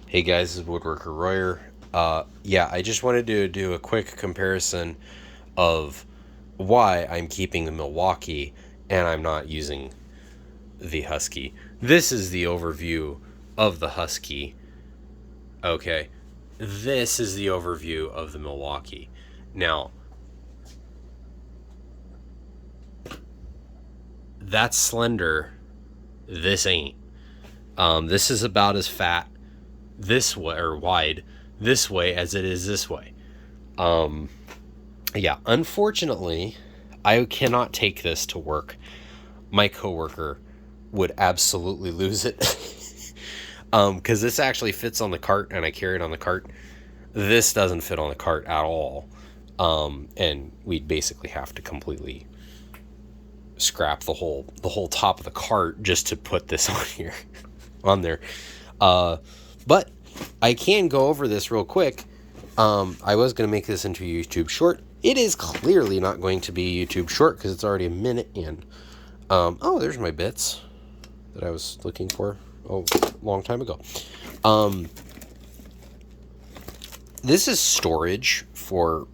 Hey guys, this is Woodworker Royer. Yeah, I just wanted to do a quick comparison of why I'm keeping the Milwaukee and I'm not using the Husky. This is the overview of the Husky. Okay, this is the overview of the Milwaukee. Now, that's slender. This ain't. This is about as fat this way or wide this way as it is this way. Yeah, unfortunately, I cannot take this to work. My coworker would absolutely lose it. Because this actually fits on the cart and I carry it on the cart. This doesn't fit on the cart at all. And we'd basically have to completely scrap the whole top of the cart just to put this on here, on there. But I can go over this real quick. I was going to make this into a YouTube short. It is clearly not going to be a YouTube short because it's already a minute in. Oh, there's my bits that I was looking for a long time ago. This is storage for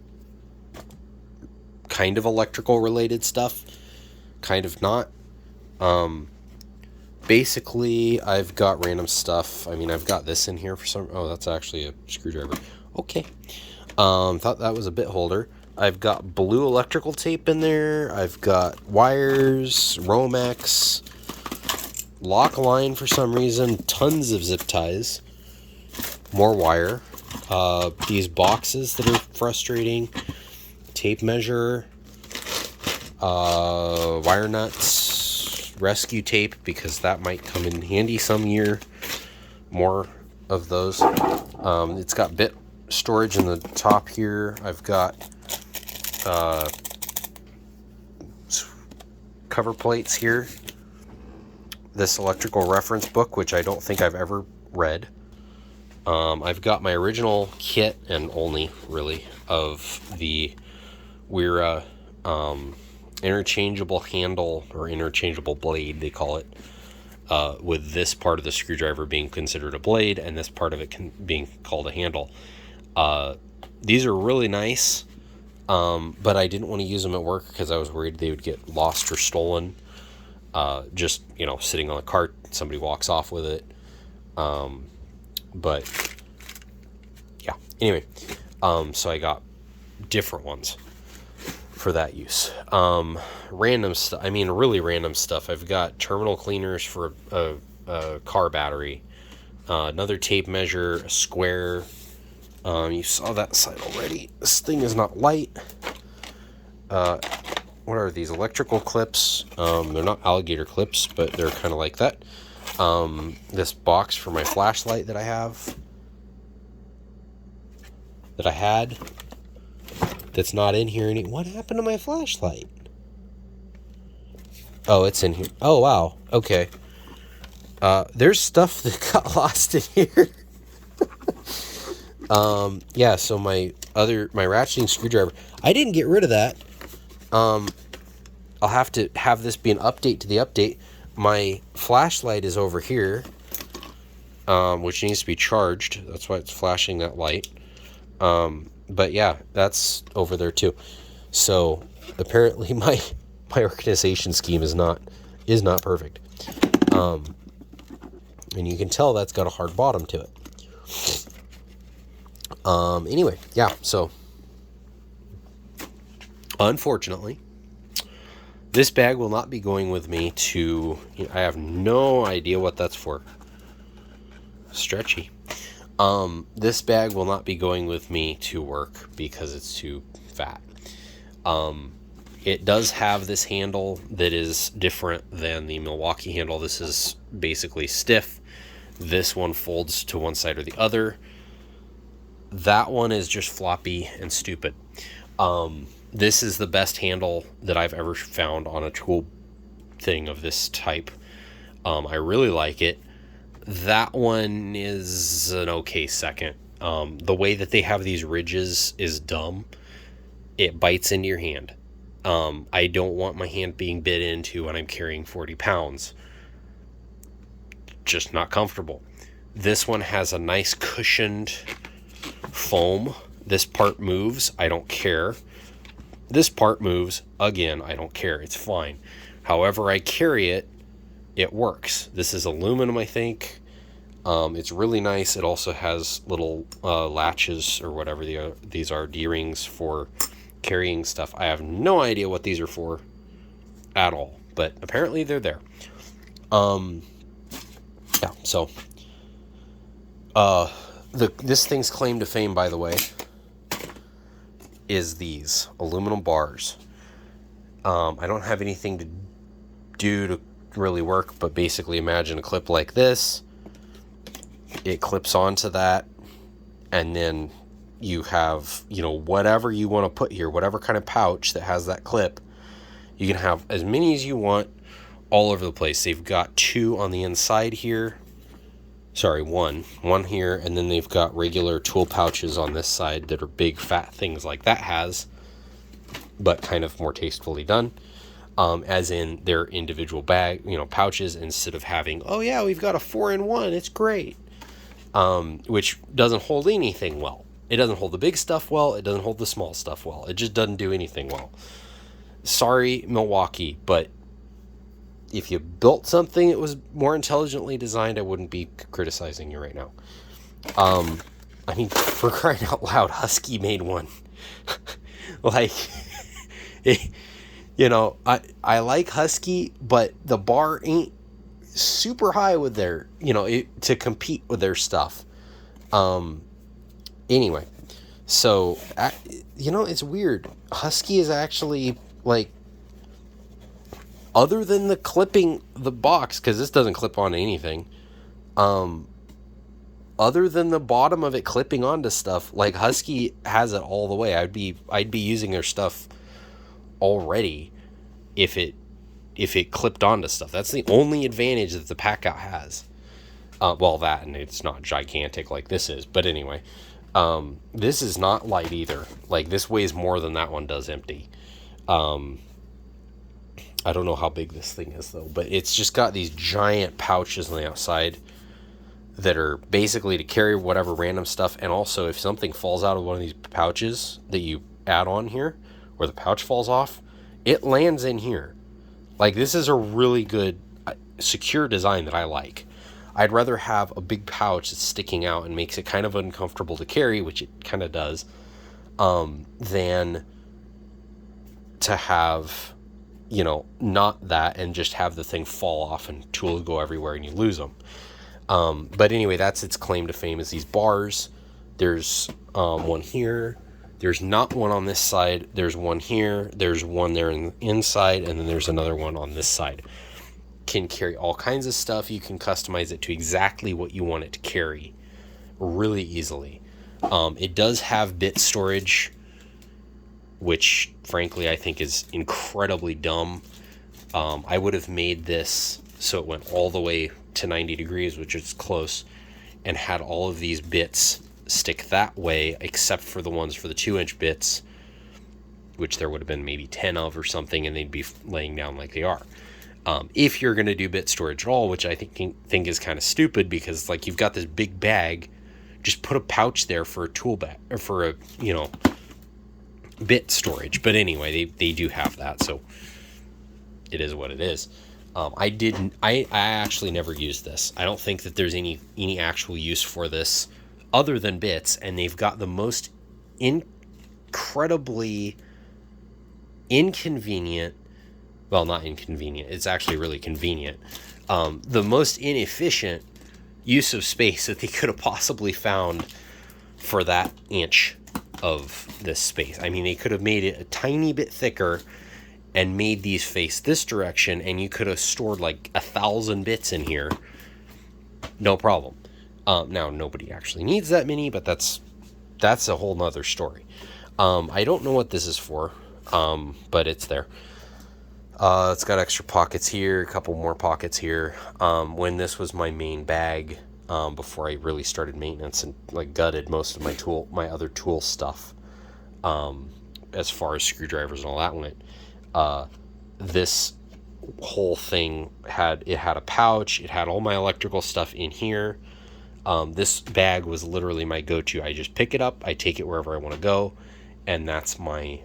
kind of electrical related stuff, kind of not. Basically, I've got random stuff. I mean, I've got this in here for some... Oh, that's actually a screwdriver. Okay. Thought that was a bit holder. I've got blue electrical tape in there. I've got wires, Romex, lock line for some reason, tons of zip ties, more wire, these boxes that are frustrating, tape measure, wire nuts, rescue tape because that might come in handy some year, more of those. It's got bit storage in the top here. I've got cover plates here. This electrical reference book, which I don't think I've ever read. I've got my original kit and only really of the Wera interchangeable handle or interchangeable blade, they call it, with this part of the screwdriver being considered a blade and this part of it being called a handle. These are really nice, but I didn't want to use them at work because I was worried they would get lost or stolen. Just, sitting on a cart, somebody walks off with it. But yeah, anyway, so I got different ones for that use. Random stuff. I mean, really random stuff. I've got terminal cleaners for a car battery, another tape measure, a square. You saw that side already. This thing is not light. What are these? Electrical clips. They're not alligator clips, but they're kind of like that. This box for my flashlight that I have. That I had. That's not in here any. What happened to my flashlight? Oh, it's in here. Oh, wow. Okay. There's stuff that got lost in here. Yeah, so my ratcheting screwdriver, I didn't get rid of that. I'll have to have this be an update to the update. My flashlight is over here, which needs to be charged. That's why it's flashing that light. But yeah, that's over there too. So apparently my organization scheme is not perfect. And you can tell that's got a hard bottom to it. Anyway, yeah, so unfortunately, this bag will not be going with me to... I have no idea what that's for. Stretchy. This bag will not be going with me to work because it's too fat. It does have this handle that is different than the Milwaukee handle. This is basically stiff. This one folds to one side or the other. That one is just floppy and stupid. This is the best handle that I've ever found on a tool thing of this type. I really like it. That one is an okay second. The way that they have these ridges is dumb. It bites into your hand. I don't want my hand being bit into when I'm carrying 40 pounds. Just not comfortable. This one has a nice cushioned foam. This part moves, I don't care. This part moves, again, I don't care. It's fine. However I carry it, it works. This is aluminum, I think. It's really nice. It also has little latches or whatever these are, D-rings for carrying stuff. I have no idea what these are for at all, but apparently they're there. Yeah, so this thing's claim to fame, by the way, is these aluminum bars. I don't have anything to do to really work, but basically imagine a clip like this. It clips onto that, and then you have, whatever you want to put here, whatever kind of pouch that has that clip. You can have as many as you want all over the place. They've got 2 on the inside here. Sorry, one here, and then they've got regular tool pouches on this side that are big fat things like that has, but kind of more tastefully done. As in their individual bag, pouches, instead of having, oh yeah, we've got a 4-in-1, it's great. Which doesn't hold anything well. It doesn't hold the big stuff well. It doesn't hold the small stuff well. It just doesn't do anything well. Sorry, Milwaukee, but if you built something that was more intelligently designed, I wouldn't be criticizing you right now. I mean, for crying out loud, Husky made one. Like, I like Husky, but the bar ain't super high with their, to compete with their stuff. Anyway, so, it's weird. Husky is actually, like, other than the clipping the box, because this doesn't clip on anything, other than the bottom of it clipping onto stuff, like, Husky has it all the way. I'd be using their stuff already if it clipped onto stuff. That's the only advantage that the Pack-Out has. Well, that, and it's not gigantic like this is. But anyway, this is not light either. Like, this weighs more than that one does empty. I don't know how big this thing is, though. But it's just got these giant pouches on the outside that are basically to carry whatever random stuff. And also, if something falls out of one of these pouches that you add on here, or the pouch falls off, it lands in here. Like, this is a really good, secure design that I like. I'd rather have a big pouch that's sticking out and makes it kind of uncomfortable to carry, which it kind of does, than to have, not that and just have the thing fall off and tools go everywhere and you lose them. But anyway, that's its claim to fame, is these bars. There's one here. There's not one on this side. There's one here. There's one there in the inside, and then there's another one on this side. Can carry all kinds of stuff. You can customize it to exactly what you want it to carry really easily. It does have bit storage, which frankly I think is incredibly dumb. I would have made this so it went all the way to 90 degrees, which is close, and had all of these bits stick that way, except for the ones for the 2-inch bits, which there would have been maybe 10 of or something, and they'd be laying down like they are. If you're going to do bit storage at all, which I think is kind of stupid, because like, you've got this big bag, just put a pouch there for a tool bag, or for a, bit storage. But anyway, they do have that, so it is what it is. I actually never used this. I don't think that there's any actual use for this other than bits, and they've got the most incredibly inconvenient, well, not inconvenient, it's actually really convenient, the most inefficient use of space that they could have possibly found for that inch of this space. I mean, they could have made it a tiny bit thicker and made these face this direction, and you could have stored like 1,000 bits in here, no problem. Now, nobody actually needs that many, but that's a whole nother story. I don't know what this is for, but it's there. It's got extra pockets here, a couple more pockets here. When this was my main bag, before I really started maintenance and like gutted most of my other tool stuff, as far as screwdrivers and all that went, this whole thing had a pouch. It had all my electrical stuff in here. This bag was literally my go-to. I just pick it up, I take it wherever I want to go, and that's my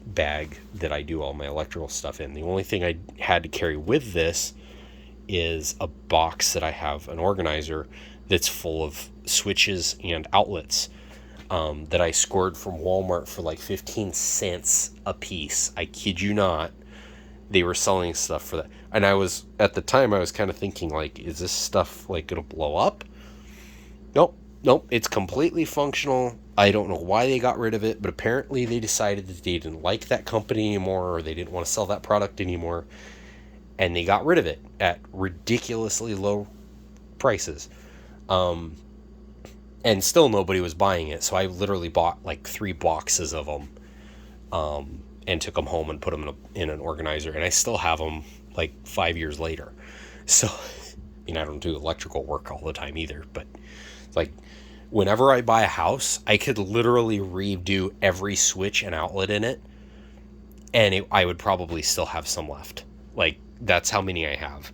bag that I do all my electrical stuff in. The only thing I had to carry with this is a box that I have, an organizer that's full of switches and outlets that I scored from Walmart for like 15 cents a piece. I kid you not. They were selling stuff for that. And at the time, I was kind of thinking, like, is this stuff like going to blow up? Nope. It's completely functional. I don't know why they got rid of it, but apparently they decided that they didn't like that company anymore, or they didn't want to sell that product anymore. And they got rid of it at ridiculously low prices. And still nobody was buying it. So I literally bought like 3 boxes of them and took them home and put them in an organizer. And I still have them like 5 years later. So, I don't do electrical work all the time either. But it's like, whenever I buy a house, I could literally redo every switch and outlet in it. And I would probably still have some left. Like, that's how many I have.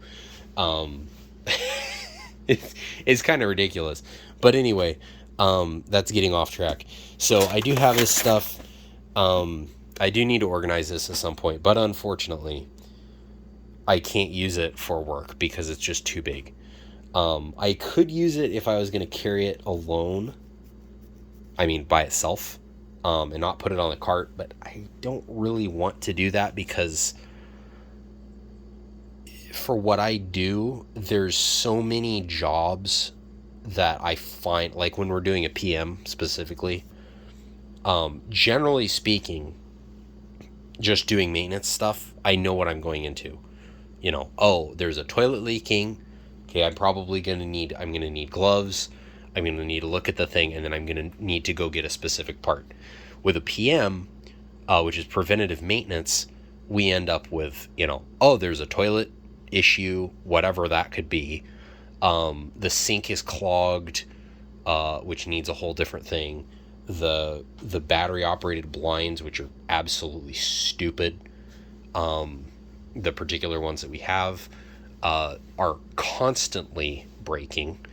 It's kind of ridiculous. But anyway, that's getting off track. So I do have this stuff. I do need to organize this at some point. But unfortunately, I can't use it for work because it's just too big. I could use it if I was going to carry it alone. By itself. And not put it on the cart. But I don't really want to do that because for what I do, there's so many jobs that I find, like when we're doing a PM specifically, generally speaking, just doing maintenance stuff, I know what I'm going into. There's a toilet leaking. Okay, I'm going to need gloves. I'm going to need to look at the thing, and then I'm going to need to go get a specific part. With a PM, which is preventative maintenance, we end up with, there's a toilet issue, whatever that could be. The sink is clogged, which needs a whole different thing. The battery operated blinds, which are absolutely stupid, the particular ones that we have, are constantly breaking,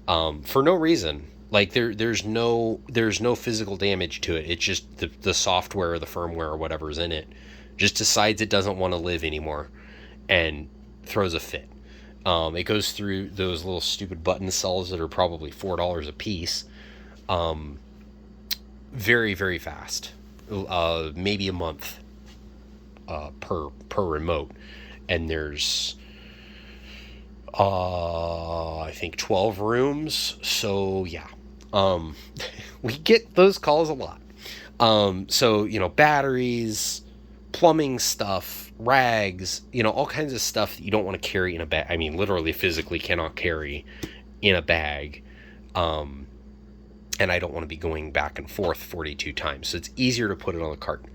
for no reason. Like there's no physical damage to it. It's just the software or the firmware or whatever's in it just decides it doesn't want to live anymore and throws a fit. It goes through those little stupid button cells that are probably $4 a piece, very, very fast, maybe a month per remote. And there's, I think 12 rooms. So yeah, we get those calls a lot. So, batteries, plumbing stuff, rags, all kinds of stuff that you don't want to carry in a bag. Literally physically cannot carry in a bag. And I don't want to be going back and forth 42 times. So it's easier to put it on the cart,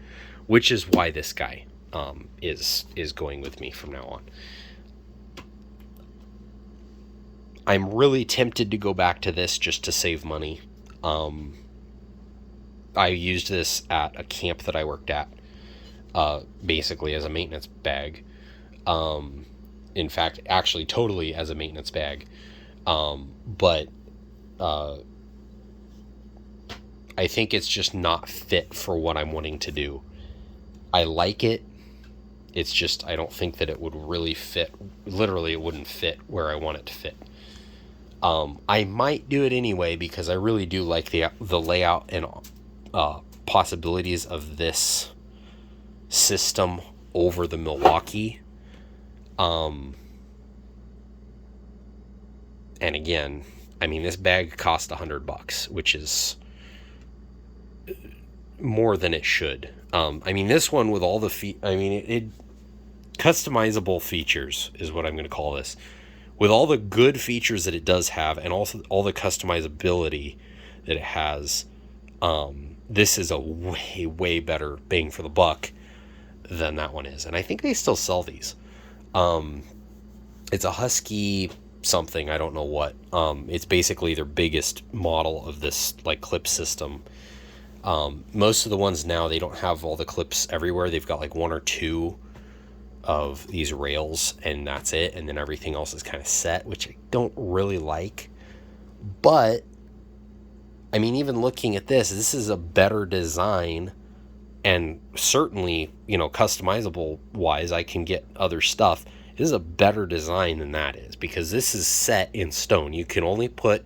which is why this guy is going with me from now on. I'm really tempted to go back to this just to save money. I used this at a camp that I worked at, basically as a maintenance bag. In fact, actually totally as a maintenance bag. But I think it's just not fit for what I'm wanting to do. I like it. It's just, I don't think that it would really fit. Literally, it wouldn't fit where I want it to fit. I might do it anyway because I really do like the layout and possibilities of this system over the Milwaukee. And again, this bag cost $100, which is more than it should. This one with all the customizable features is what I'm going to call this. With all the good features that it does have, and also all the customizability that it has, this is a way, way better bang for the buck than that one is. And I think they still sell these. It's a Husky something, I don't know what. It's basically their biggest model of this clip system. Most of the ones now, they don't have all the clips everywhere. They've got 1 or 2 of these rails, and that's it. And then everything else is kind of set, which I don't really like. But, I mean, even looking at this is a better design, and certainly, you know, customizable wise, I can get other stuff. This is a better design than that is, because this is set in stone. You can only put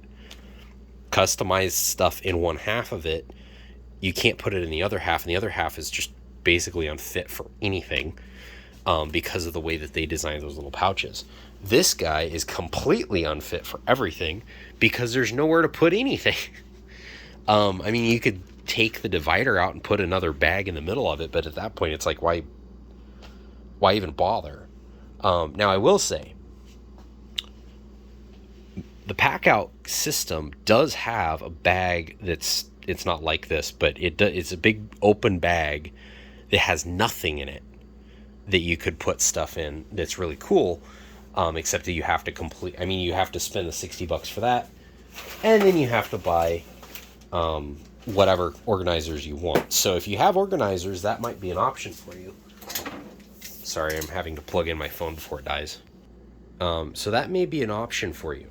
customized stuff in one half of it. You can't put it in the other half, and the other half is just basically unfit for anything, because of the way that they designed those little pouches. This guy is completely unfit for everything because there's nowhere to put anything. I mean, you could take the divider out and put another bag in the middle of it, but at that point it's like, why even bother? Now I will say, the pack out system does have a bag it's not like this, but it's a big open bag that has nothing in it that you could put stuff in. That's really cool, except that you have to you have to spend the $60 for that, and then you have to buy whatever organizers you want. So if you have organizers, that might be an option for you. Sorry, I'm having to plug in my phone before it dies. So that may be an option for you,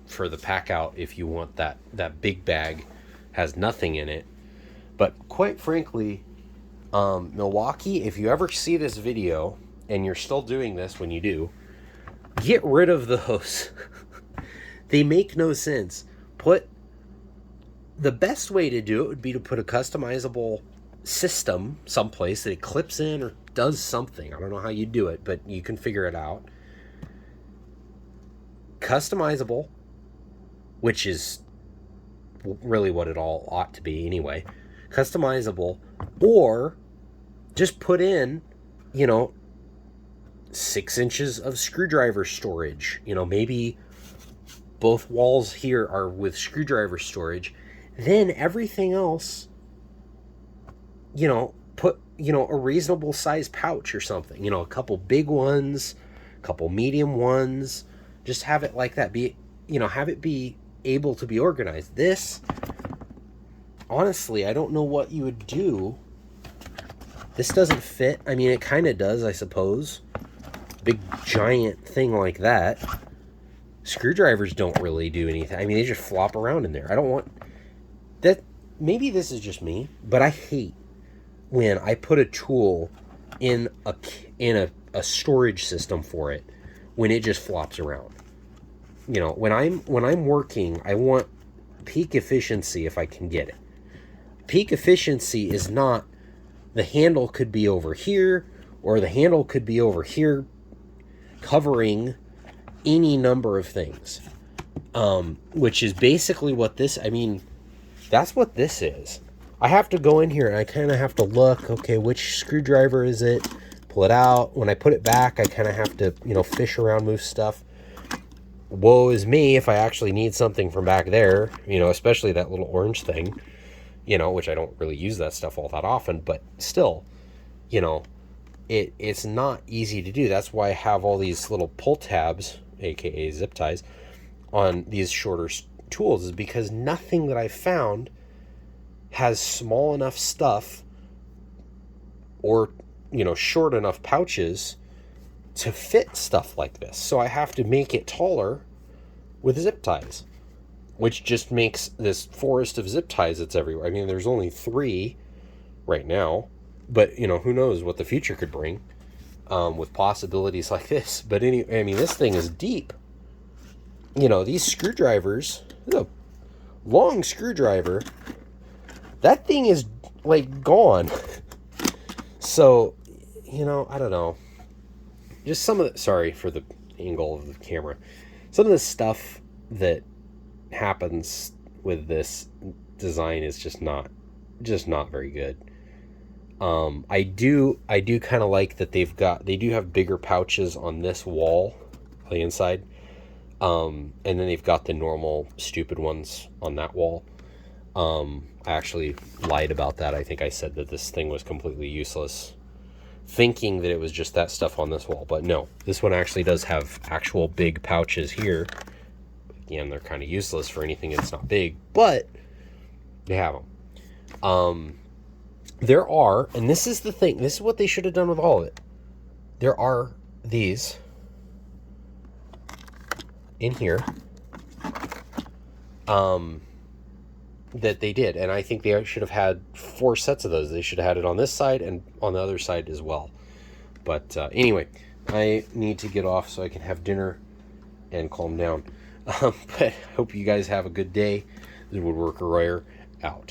for the pack out, if you want that big bag, has nothing in it. But quite frankly, Milwaukee, if you ever see this video and you're still doing this, when you do, get rid of those. They make no sense. The best way to do it would be to put a customizable system someplace that it clips in or does something. I don't know how you do it, but you can figure it out. Customizable, which is really what it all ought to be anyway. Customizable, or just put in, 6 inches of screwdriver storage. Maybe both walls here are with screwdriver storage. Then everything else, put, a reasonable size pouch or something. A couple big ones, a couple medium ones. Just have it like that. Have it be able to be organized. This, honestly, I don't know what you would do. This doesn't fit. I mean, it kind of does, I suppose. Big giant thing like that. Screwdrivers don't really do anything. I mean, they just flop around in there. I don't want that. Maybe this is just me, but I hate when I put a tool in a storage system for it, when it just flops around. When I'm working, I want peak efficiency if I can get it. Peak efficiency is not the handle could be over here or the handle could be over here, covering any number of things, which is basically what this, that's what this is. I have to go in here and I kind of have to look, okay, which screwdriver is it? Pull it out. When I put it back, I kind of have to, fish around, move stuff. Woe is me if I actually need something from back there, especially that little orange thing, which I don't really use that stuff all that often, but still, it's not easy to do. That's why I have all these little pull tabs, aka zip ties, on these shorter tools, is because nothing that I've found has small enough stuff or, short enough pouches to fit stuff like this. So I have to make it taller with zip ties, which just makes this forest of zip ties that's everywhere. I mean, there's only 3 right now, but who knows what the future could bring, with possibilities like this. But this thing is deep. These screwdrivers, this is a long screwdriver. That thing is like gone. So, I don't know. Just some of the, sorry for the angle of the camera. Some of the stuff that happens with this design is just not very good. I do kind of like that they do have bigger pouches on this wall, on the inside. And then they've got the normal stupid ones on that wall. I actually lied about that. I think I said that this thing was completely useless, thinking that it was just that stuff on this wall. But no, this one actually does have actual big pouches here. Again, they're kind of useless for anything that's not big, but they have them. There are, and this is the thing, this is what they should have done with all of it. There are these in here that they did. And I think they should have had 4 sets of those. They should have had it on this side and on the other side as well. But anyway, I need to get off so I can have dinner and calm down. But I hope you guys have a good day. This is Woodworker Royer, out.